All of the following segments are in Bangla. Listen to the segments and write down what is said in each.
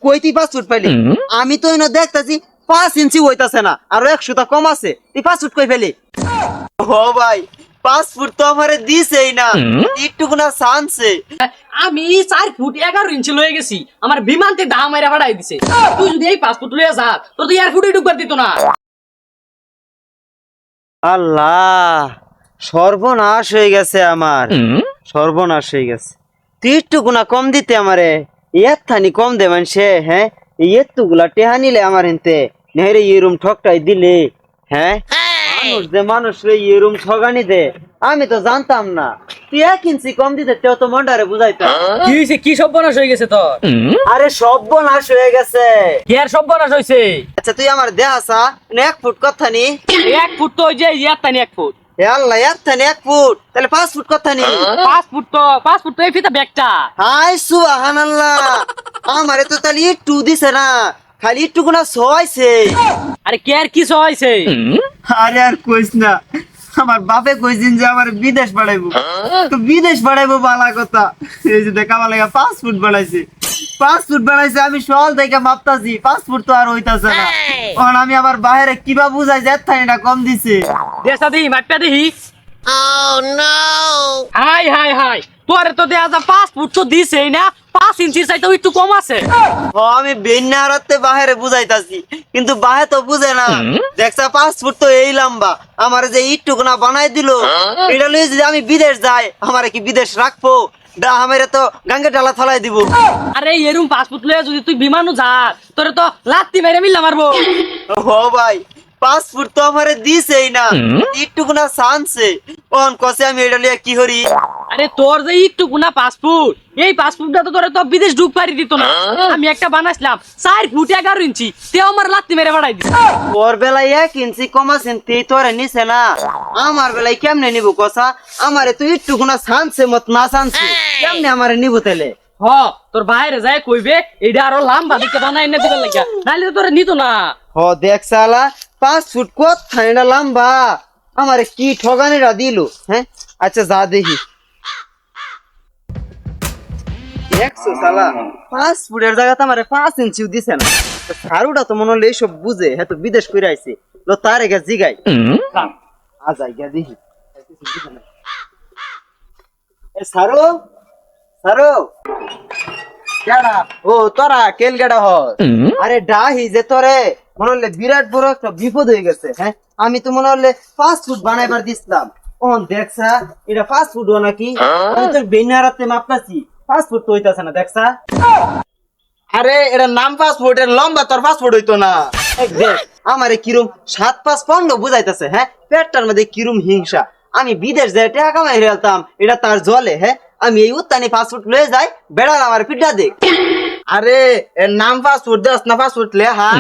কইতি 5 ফুট পাইলি আমি তো এনে দেখতাছি 5 ইঞ্চি হইতাছে না আর 100 টা কম আছে তুই 5 ফুট কই ফেলি ও ভাই 5 ফুট তো আমারে দিছেই না একটুকু না চান্সে আমি 4 ফুট 11 ইঞ্চি লয়ে গেছি আমার বিমানতে দাম মাইরা ফাড়াই দিছে তুই যদি এই 5 ফুট লয়ে যা তোর তো এয়ার ফুটে ঢুকবার দিত না আল্লাহ সর্বনাশ হয়ে গেছে আমার সর্বনাশ হয়ে গেছে তুই একটুকু না কম দিতে আমারে থানি কম দে মানুষে হ্যাঁ এতগুলা টেহা নিলে আমার হেনতে নেহরে এরম ঠকটাই দিলে হ্যাঁ মানুষ দে মানুষ রে এরম ঠগানি দে আমি তো জানতাম না তুই 1 ইঞ্চি কম দিতে তেও তো মন্ডারে বুঝাইতা কি হইছে কি সর্বনাশ হয়ে গেছে তোর আরে সর্বনাশ হয়ে গেছে কি আর সর্বনাশ হইছে আচ্ছা তুই আমার দেহাসা 1 ফুট কথা নি 1 ফুট তো ওই যে ইয়াতানি 1 ফুট এ আল্লাহ থানি 1 ফুট তাহলে 5 ফুট কথা নি 5 ফুট তো এই ফিতা ব্যাগটা হাই সুবহানাল্লাহ আমারে তো তাহলে একটু দিছে না খালি একটু না ছয়ছে আরে কে আর কি হইছে আরে আর কইস না আমার বাপে কইছিন যে আমার বিদেশ বাড়াইবো তো বিদেশ বাড়াইবো বালা কথা এই যে দেখা লাগা 5 ফুট বাড়াইছে 5 ফুট বাড়াইছে আমি সকাল থেকে মাপতাছি 5 ফুট তো আর হইতাছে না এখন আমি আবার বাইরে কিবা বুঝাই যে থানিটা কম দিছে দেশা দেহি মাপটা দেহি হাই হাই হাই তোরে তো দেয়া যা 5 ফুট তো দিছেই না 5 ইঞ্চির চাইতে একটু কম আছে আমি বেন্নারাতে বাইরে বুঝাইতাছি কিন্তু বাহে তো বুঝে না দেখছা 5 ফুট তো এই লম্বা আমার যে ইটটুকু না বানাই দিল এটা লই যদি আমি বিদেশ যাই আমারে কি বিদেশ রাখবো আমারে তো গাঙ্গে ডালা ফলাই দিব আরে এরম 5 ফুট লয়ে যদি তুই বিমানও যা তোরে তো লাত্তি মেরে মিল্লা মারবো ও ভাই 5 ফুট তো আমারে দিছেই না একটুকু না চান্সে কোন কসে আমি এটা লিয়ে কি করি আরে তোর যে একটু গুনা 5 ফুট এই 5 ফুটটা তো তোরে তো বিদেশ ঢুক পারি দিত না আমি একটা বানাইছিলাম 4 ফুট 11 ইঞ্চি তেও আমার লাত্তি মেরে বাড়াই দিছে ওর বেলায় 1 ইঞ্চি কম আছেন তুই তোরে নিছে না আমার বেলায় কেমনে নিব কসা আমারে তুই একটুকু না চান্সে মত না চান্সে কেমনে আমারে নিব তাইলে হ তোর বাইরে যায় কইবে এইটা আরো লম্বা দিকে বানাই না দিবার লাগিয়া নাইলে তো তোরে নিত না হ দেখ সালা 5 ফুট কোথায় এটা লম্বা আমারে কি ঠগানিরা দিল হ্যাঁ আচ্ছা যা দেখি দেখছো সালা 5 ফুটের জায়গাতে আমারে 5 ইঞ্চিও দিছে না সারুটা তো মনে হলে এইসব বুঝে হ্যাঁ তো বিদেশ করে আইছে লো তার এগে জিগাই আজাই গা দেখি এ সারু সারু কেডা ও তোরা কেল কেডা হ আরে ডাহি যে তোরে মনে হলে বিরাট বড় একটা বিপদ হয়ে গেছে হ্যাঁ আমি তো মনে হলে 5 ফুট বানাইবার দিছিলাম ওন দেখছা এটা 5 ফুট নাকি আমি তো বেনারাতে মাপতাছি 5 ফুট তো হইতাছে না দেখছা আরে এটা নাম 5 ফুট এর লম্বা তোর 5 ফুট হইতো না দেখ আমারে কিরম 7-5 15 বুঝাইতাছে হ্যাঁ পেটটার মধ্যে কিরম হিংসা আমি বিদেশ যাই টাকা কামাই হেলতাম এটা তার জলে হ্যাঁ আমি এই উত্তানি 5 ফুট লয়ে যাই বেড়াল আমার পিঠা দেখ আরে এর নাম 5 ফুট দাস না 5 ফুট লে হ্যাঁ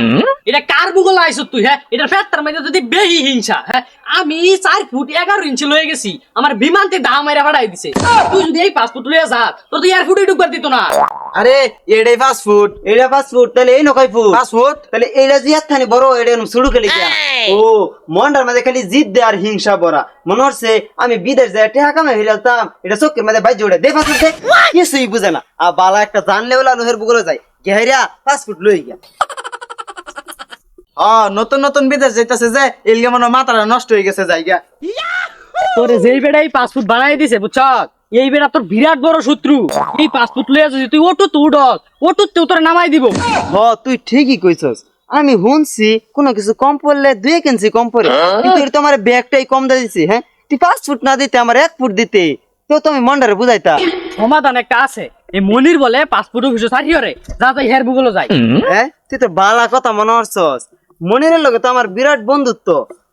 এটা কার বুগল আইছ তুই হ্যাঁ এটা ফেটটার মধ্যে যদি বেহি হিংসা হ্যাঁ আমি 4 ফুট 11 ইঞ্চি লয়ে গেছি আমার বিমানতে দাম মাইরা ফাড়াই দিছে তুই যদি এই 5 ফুট লয়ে যা তোর তো এয়ার ফুটে ঢুকবার দিত না আরে এটাই 5 ফুট এটা 5 ফুট তাহলে এই নকই ফুট 5 ফুট তাহলে এইটা জিয়াত থানি বড় এটা শুরু করে লিখা ও মন্ডার মধ্যে খালি জিদ দে আর হিংসা বড়া মনে হচ্ছে আমি বিদেশ যাই টাকা কামাই হেলতাম এটা চোখের মধ্যে বাইজে ওড়ে দে 5 ফুট দে কিছুই বুঝে না আর বালা একটা জানলে ওলা লোহের বুগলে যায় গেহরিয়া 5 ফুট লই গিয়া নতুন নতুন বিদেশ যাইতাছে যে এলগে মনে মাথাটা নষ্ট হয়ে গেছে জায়গা তোরে যেই বেড়াই 5 ফুট বানাই দিছে বুঝছ এই বেড়া তোর বিরাট বড় শত্রু এই 5 ফুট লয়ে যদি তুই ওটু তো উডস ওটু তো তোরে নামাই দিব তুই ঠিকই কইছস আমি শুনছি কোনো কিছু কম পড়লে 2 ইঞ্চি কম পড়ে কিন্তু এটা তো আমার ব্যাগটাই কম দিয়ে দিছি হ্যাঁ তুই 5 ফুট না দিতে আমার 1 ফুট দিতে তো তুমি মন্ডারে বুঝাইতা সমাধান একটা আছে এই মনির বলে 5 ফুট কিছু সারি হরে যা তাই হেয়ার বুগলো যায় হ্যাঁ তুই তো বালা কথা মনে হচ্ছস মনিরের লগে তো আমার বিরাট বন্ধুত্ব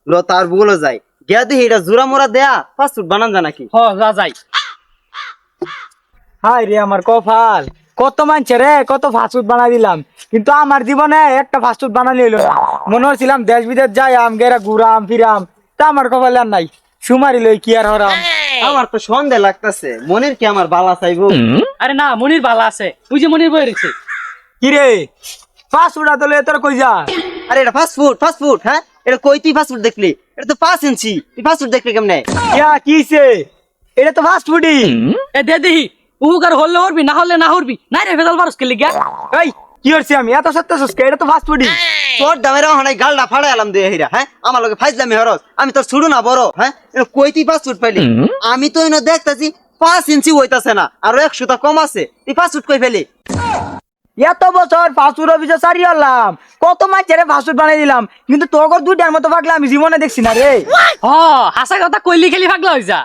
লো তার বুগলো যায় গিয়া দিহি এটা জোড়া মোড়া দেয়া 5 ফুট বানান যা নাকি হ যা যাই হাই রে আমার কপাল কত মানছে রে কত ফাস্ট ফুড বানাই দিলাম কিন্তু আমার জীবনে একটা ফাস্ট ফুড বানানি হইলো না মনে হচ্ছিলাম দেশ বিদেশ যাই আম গেরা ঘুরাম ফিরাম তা আমার কপালে আর নাই সুমারি লই কি আর হরাম আমার তো সন্দেহ লাগতাছে মনির কি আমার বালা চাইবো আরে না মনির ভালো আছে তুই যে মনির বই রেখেছে কি রে ফাস্ট ফুড আতলে তোর কই যা আরে এটা ফাস্ট ফুড হ্যাঁ এটা কই তুই ফাস্ট ফুড দেখলি এটা তো 5 ইঞ্চি তুই ফাস্ট ফুড দেখলি কেমনে ইয়া কিছে এটা তো ফাস্ট ফুডই এ দে দেহি উপকার হলে হরবি না হলে না হরবি না রে ভেজাল বারস কে লিগা এই কি করছি আমি এত সত্য সুস্কে এটা তো ফাস্ট ফুডই তোর দামের হনাই গালটা ফাড়াই আলাম দে হিরা হ্যাঁ আমার লগে ফাইজলামি হরস আমি তোর ছুড়ু না বড় হ্যাঁ কইতি ফাস্ট ফুড পাইলি আমি তো এনে দেখতাছি 5 ইঞ্চি হইতাছে না আর 100 টা কম আছে তুই ফাস্ট ফুড কই ফেলি এত বছর ফাস্ট ফুড অফিসে সারিয়ে আনলাম কত মাছের ফাস্ট ফুড বানাই দিলাম কিন্তু তোর দুইটার মতো পাকলে আমি জীবনে দেখছি না রে হ হাসা কথা কইলি খেলি ভাগলা হই যা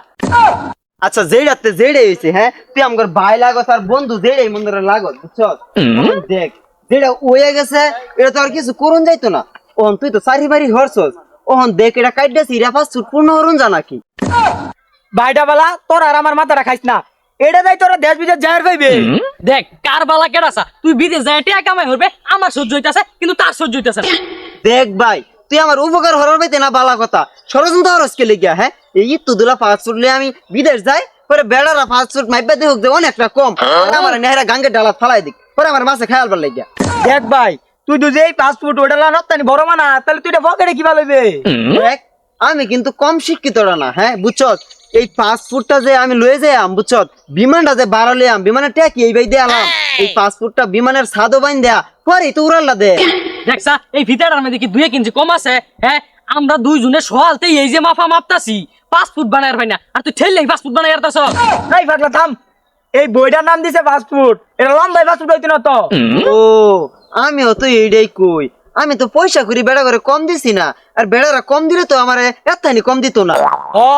আচ্ছা যেইটাতে যেইটাই হইছে হ্যাঁ তুই আমার ভাই লাগস আর বন্ধু যেইটাই মন্দিরে লাগস বুঝছস এখন দেখ যেটা ওয়ে গেছে এটা তো আর কিছু করুন যাইতো না ওহন তুই তো সারি বাড়ি হরছস ওহন দেখ এটা কাইডাছি এটা ফাস্ট ফুড পূর্ণ হরুন যা নাকি ভাইটা বেলা তোর আর আমার মাথাটা খাইস না এটা যাই তোরা দেশ বিদেশ যাইর পাইবে দেখ কার বালা কেডাসা তুই বিদেশ যায় টিয়া কামাই হইবে আমার সহ্য হইতাছে কিন্তু তার সহ্য হইতাছে না দেখ ভাই তুই আমার উপকার হরার পাইতে না বালা কথা ষড়যন্ত্র হরস কে লিগিয়া হ্যাঁ এই তুদুলা ফাস্ট ফুড আমি বিদেশ যাই পরে বেড়ারা ফাস্ট ফুড মাইবা দেখুক যে অনেকটা কম আমার নেহরা গাঙ্গে ডালা ফালাই দিক পরে আমার মাছে খেয়াল বার লাগিয়া দেখ ভাই তুই যদি এই ফাস্ট ফুড ওটা নতানি বড় মানা তাহলে তুই এটা পকেটে কি ভালো হইবে দেখ আমি কিন্তু কম শিক্ষিতরা না হ্যাঁ বুঝছস এই ফাস্ট ফুডটা যে আমি লয়ে যাইম বুঝছস বিমানটা যে বাড়া লইয়াম বিমানের ট্যাকি এই বাই দেয়ালাম এই ফাস্ট ফুডটা বিমানের সাদো বাইন দেয়া পরে তো উড়াল্লা দে দেখছা এই ভিতরটার মধ্যে কি 2 ইঞ্চি কম আছে হ্যাঁ আমরা দুইজনে সহালতে এই যে মাফা মাপতাছি ফাস্ট ফুড বানায় পাই না আর তুই ঠেললেই ফাস্ট ফুড বানায় আরতাছ এই পাগলা থাম এই বইটার নাম দিছে ফাস্ট ফুড এটা লম্বাই ফাস্ট ফুড হইতো না তো ও আমিও তো এইটাই কই আমি তো পয়সা করি বেড়া করে কম দিছি না আর বেড়ারা কম দিলে তো আমার এতখানি কম দিত না ও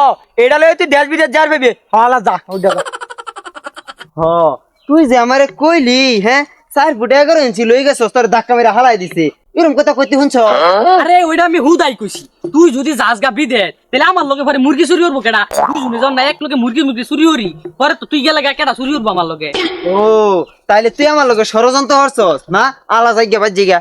এটা লয়ে তুই দেশ বিদেশ যাইর পাইবে হালা যা ওইটা যা। হ তুই যে আমারে কইলি হ্যাঁ 4 ফুট 11 ইঞ্চি লই গেছস তোর ধাক্কা মেরে হালাই দিছে এরকম কথা কইতে শুনছ আরে ওইটা আমি হুদাই কইছি তুই যদি যাস গা বিদেশ তাহলে আমার লগে পরে মুরগি চুরি করবো কেডা দুইজনে যখন না এক লগে মুরগি চুরি করি পরে তো তুই গেলে গা কেডা চুরি করবো আমার লগে ও তাইলে তুই আমার লগে ষড়যন্ত্র হরছস না আলা জায়গা বাজ জায়গা